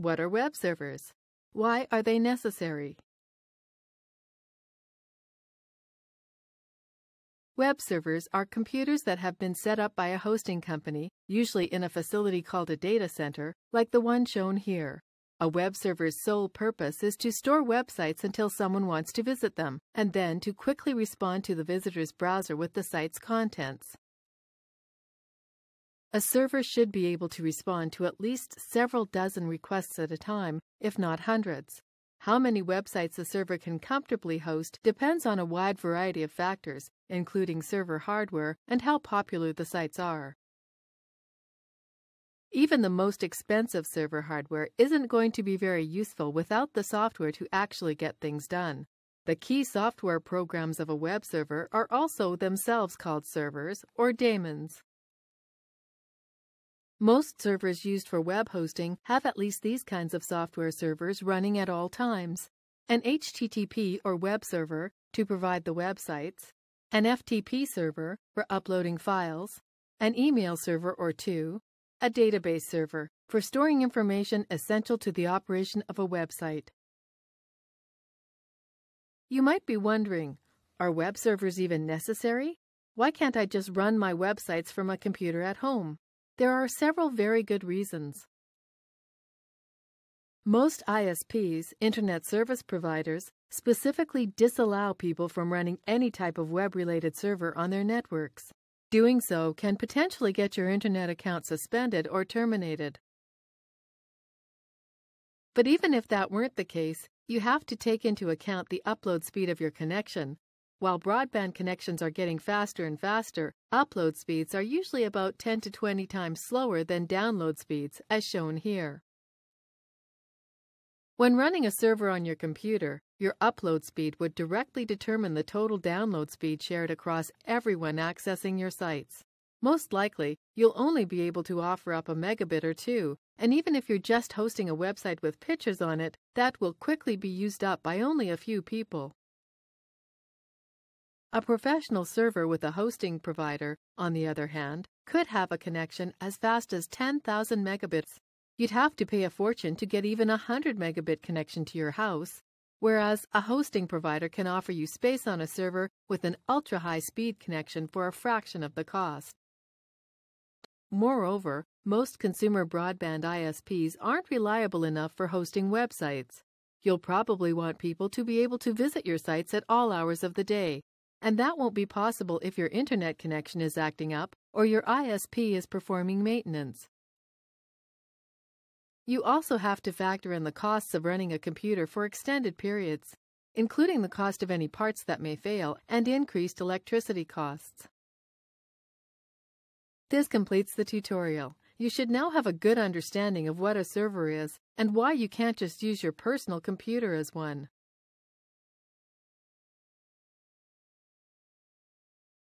What are web servers? Why are they necessary? Web servers are computers that have been set up by a hosting company, usually in a facility called a data center, like the one shown here. A web server's sole purpose is to store websites until someone wants to visit them, and then to quickly respond to the visitor's browser with the site's contents. A server should be able to respond to at least several dozen requests at a time, if not hundreds. How many websites a server can comfortably host depends on a wide variety of factors, including server hardware and how popular the sites are. Even the most expensive server hardware isn't going to be very useful without the software to actually get things done. The key software programs of a web server are also themselves called servers or daemons. Most servers used for web hosting have at least these kinds of software servers running at all times: an HTTP or web server to provide the websites, an FTP server for uploading files, an email server or two, a database server for storing information essential to the operation of a website. You might be wondering, are web servers even necessary? Why can't I just run my websites from a computer at home? There are several very good reasons. Most ISPs, Internet Service Providers, specifically disallow people from running any type of web-related server on their networks. Doing so can potentially get your Internet account suspended or terminated. But even if that weren't the case, you have to take into account the upload speed of your connection. While broadband connections are getting faster and faster, upload speeds are usually about 10 to 20 times slower than download speeds, as shown here. When running a server on your computer, your upload speed would directly determine the total download speed shared across everyone accessing your sites. Most likely, you'll only be able to offer up a megabit or two, and even if you're just hosting a website with pictures on it, that will quickly be used up by only a few people. A professional server with a hosting provider, on the other hand, could have a connection as fast as 10,000 megabits. You'd have to pay a fortune to get even a 100 megabit connection to your house, whereas a hosting provider can offer you space on a server with an ultra-high speed connection for a fraction of the cost. Moreover, most consumer broadband ISPs aren't reliable enough for hosting websites. You'll probably want people to be able to visit your sites at all hours of the day, and that won't be possible if your internet connection is acting up or your ISP is performing maintenance. You also have to factor in the costs of running a computer for extended periods, including the cost of any parts that may fail and increased electricity costs. This completes the tutorial. You should now have a good understanding of what a server is and why you can't just use your personal computer as one.